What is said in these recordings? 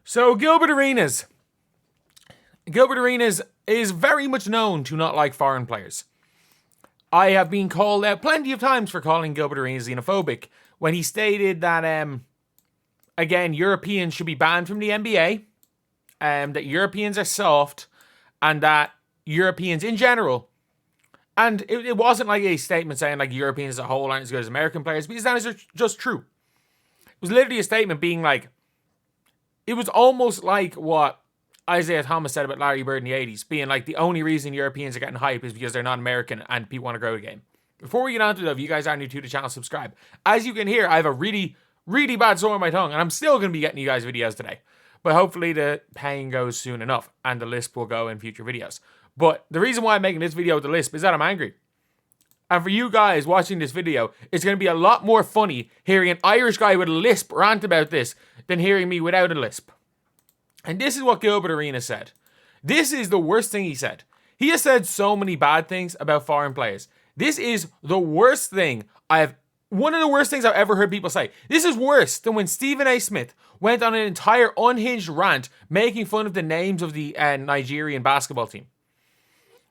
So Gilbert Arenas. Gilbert Arenas is very much known to not like foreign players. I have been called out plenty of times for calling Gilbert Arenas xenophobic when he stated that, again, Europeans should be banned from the NBA, that Europeans are soft, and that Europeans in general, and it wasn't like a statement saying like Europeans as a whole aren't as good as American players, because that is just true. It was literally a statement being like, it was almost like what Isaiah Thomas said about Larry Bird in the 80s, being like the only reason Europeans are getting hype is because they're not American and people want to grow the game. Before we get on to that, if you guys are new to the channel, subscribe. As you can hear, I have a really, really bad sore on my tongue, and I'm still going to be getting you guys videos today. But hopefully the pain goes soon enough, and the lisp will go in future videos. But the reason why I'm making this video with the lisp is that I'm angry. And for you guys watching this video, it's going to be a lot more funny hearing an Irish guy with a lisp rant about this than hearing me without a lisp. And this is what Gilbert Arenas said. This is the worst thing he said. He has said so many bad things about foreign players. This is the worst thing one of the worst things I've ever heard people say. This is worse than when Stephen A. Smith went on an entire unhinged rant making fun of the names of the Nigerian basketball team.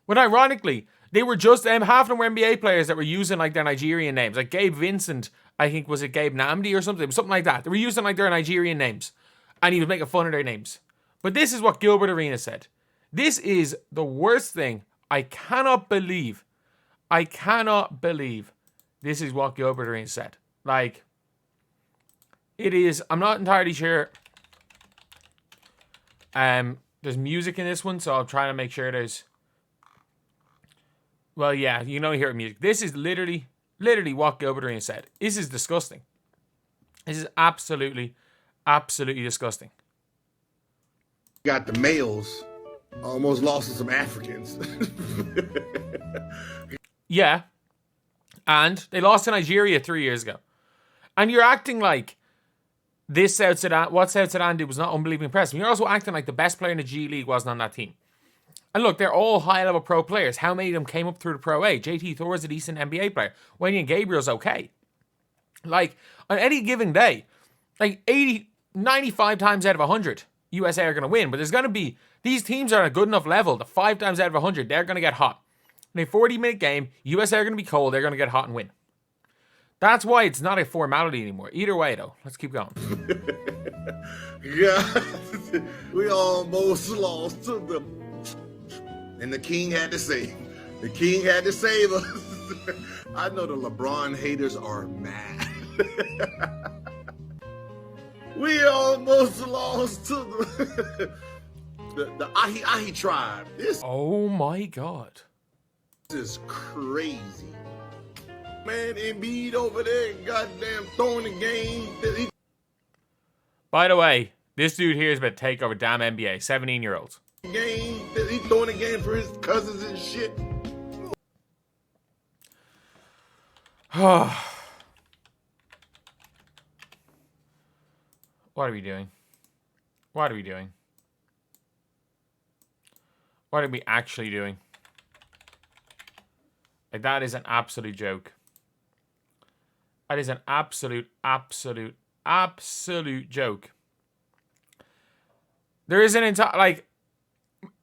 When ironically, they were just, half of them were NBA players that were using like their Nigerian names. Like Gabe Vincent, I think, was it Gabe Namdi or something? Something like that. They were using like their Nigerian names. And he was making fun of their names. But this is what Gilbert Arenas said. This is the worst thing. I cannot believe this is what Gilbert Arenas said. Like, it is, I'm not entirely sure. There's music in this one, so I'll try to make sure there's, well, yeah, you know, you hear music. This is literally what Gilbert Arenas said. This is disgusting. This is absolutely disgusting. Got the males almost lost to some Africans. Yeah. And they lost to Nigeria 3 years ago. And you're acting like what South Sudan did was not unbelievably impressive. You're also acting like the best player in the G League wasn't on that team. And look, they're all high-level pro players. How many of them came up through the Pro A? JT Thor's a decent NBA player. Wendy and Gabriel's okay. Like, on any given day, like 95 times out of 100, USA are going to win. But there's going to be, these teams are at a good enough level that 5 times out of 100, they're going to get hot. In a 40-minute game, USA are going to be cold. They're going to get hot and win. That's why it's not a formality anymore. Either way, though, let's keep going. Yeah, we almost lost to them. And the king had to save. The king had to save us. I know the LeBron haters are mad. We almost lost to the Ahi tribe. Oh my God. This is crazy. Man, Embiid over there, goddamn throwing the game. By the way, this dude here is about to take over damn NBA. 17-year-olds. He throwing the game for his cousins and shit. What are we doing? What are we doing? What are we actually doing? Like, that is an absolute joke. That is an absolute joke. There is an entire, like,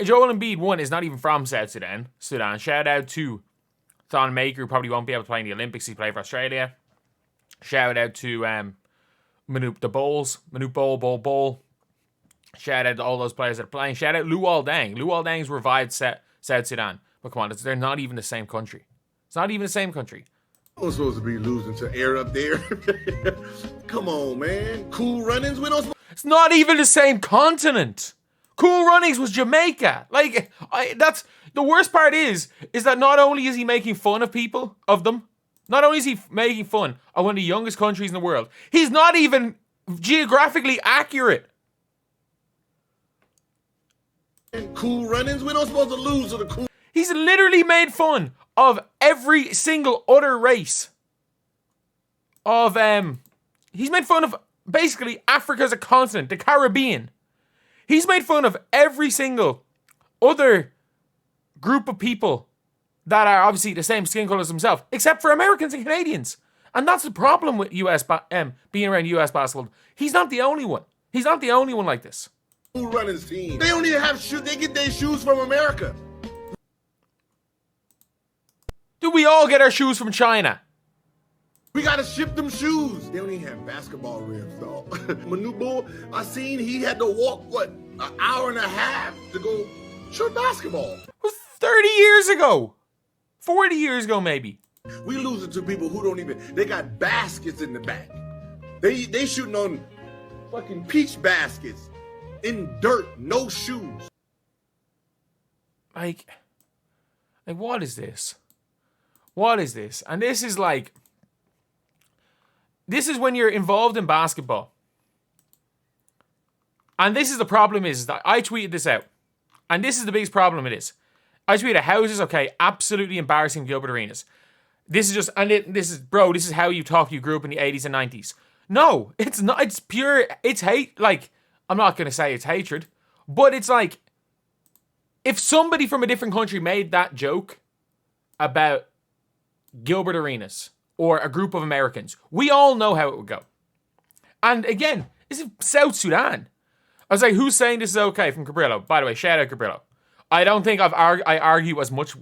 Joel Embiid, one, is not even from South Sudan. Shout out to Thon Maker, who probably won't be able to play in the Olympics. He played for Australia. Shout out to Manute Bol. Shout out to all those players that are playing. Shout out Luol Deng. Luol Deng's revived South Sudan. But come on, they're not even the same country. It's not even the same country. We're supposed to be losing to air up there. Come on, man. Cool Runnings. We don't. It's not even the same continent. Cool Runnings was Jamaica. Like, that's the worst part is that not only is he making fun of them, not only is he making fun of one of the youngest countries in the world, he's not even geographically accurate. Cool Runnings. We're not supposed to lose to the cool. He's literally made fun of every single other race of, he's made fun of basically Africa as a continent, the Caribbean. He's made fun of every single other group of people that are obviously the same skin color as himself, except for Americans and Canadians. And that's the problem with being around US basketball. He's not the only one. He's not the only one like this. Who run his team? They don't even have shoes. They get their shoes from America. Do we all get our shoes from China? We gotta ship them shoes. They don't even have basketball rims, though. My new boy, I seen he had to walk, an hour and a half to go shoot basketball. It was 30 years ago. 40 years ago, maybe. We losing to people who don't even, they got baskets in the back. They shooting on fucking peach baskets in dirt, no shoes. Like what is this? What is this? And this is like, this is when you're involved in basketball. And this is the problem is that I tweeted this out. And this is the biggest problem it is. I tweeted, how is this okay? Absolutely embarrassing Gilbert Arenas. This is just, and this is how you talk, you grew up in the 80s and 90s. No, it's not, it's pure, it's hate. Like, I'm not going to say it's hatred, but it's like, if somebody from a different country made that joke about Gilbert Arenas or a group of Americans, we all know how it would go. And again, this is South Sudan. I was like, who's saying this is okay from Cabrillo? By the way, shout out Cabrillo. I don't think I argue as much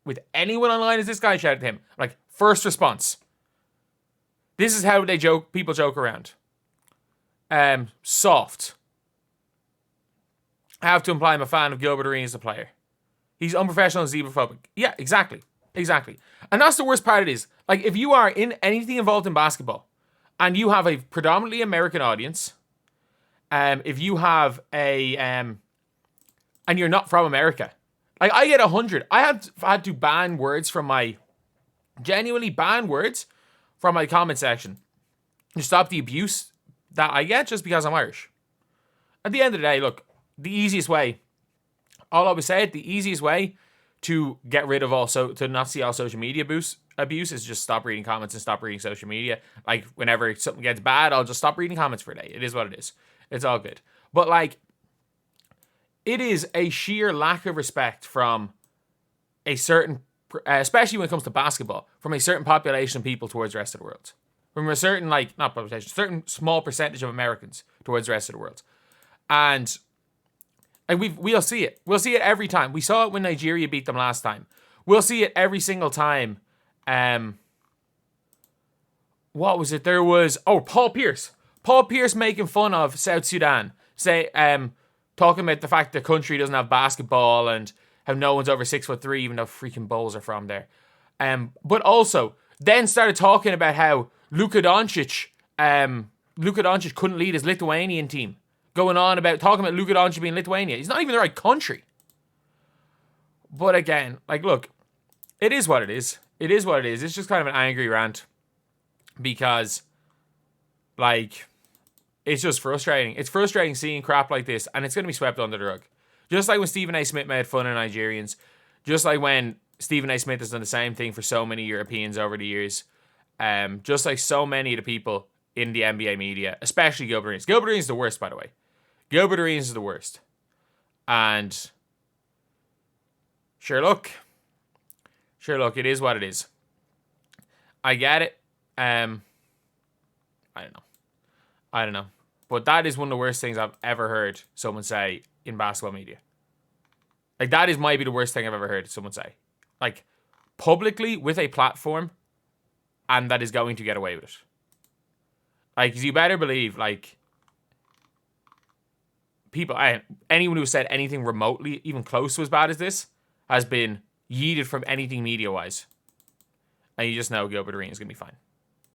with anyone online as this guy. Shout out to him. Like, first response. This is how they joke. People joke around. Soft. I have to imply I'm a fan of Gilbert Arenas, the player. He's unprofessional and xenophobic. Yeah, exactly. And that's the worst part of it is. Like, if you are in anything involved in basketball and you have a predominantly American audience, if you have a, and you're not from America, like I get 100. I had to ban words from my, genuinely ban words from my comment section to stop the abuse that I get just because I'm Irish. At the end of the day, look, the easiest way, I'll always say it, the easiest way to get rid of to not see all social media abuse is just stop reading comments and stop reading social media. Like, whenever something gets bad, I'll just stop reading comments for a day. It is what it is. It's all good. But, like, it is a sheer lack of respect from a certain, especially when it comes to basketball, from a certain population of people towards the rest of the world. From a certain, like, not population, certain small percentage of Americans towards the rest of the world. And we'll see it. We'll see it every time. We saw it when Nigeria beat them last time. We'll see it every single time. What was it? There was, Paul Pierce. Paul Pierce making fun of South Sudan. Talking about the fact the country doesn't have basketball and how no one's over 6'3", even though freaking Bulls are from there. But also then started talking about how Luka Doncic couldn't lead his Lithuanian team. Talking about Luka Doncic being Lithuania. He's not even the right country. But again, like, look, it is what it is. It is what it is. It's just kind of an angry rant. Because, like, it's just frustrating. It's frustrating seeing crap like this, and it's going to be swept under the rug. Just like when Stephen A. Smith made fun of Nigerians. Just like when Stephen A. Smith has done the same thing for so many Europeans over the years. Just like so many of the people in the NBA media, especially Gilbert Arenas. Gilbert Arenas is the worst, by the way. Gilbert Arenas is the worst. And sure, look, it is what it is. I get it. I don't know. But that is one of the worst things I've ever heard someone say in basketball media. Like, that is might be the worst thing I've ever heard someone say. Like, publicly with a platform, and that is going to get away with it. Like, you better believe, like, people, anyone who said anything remotely, even close to as bad as this, has been yeeted from anything media-wise. And you just know Gilbert Arenas is going to be fine.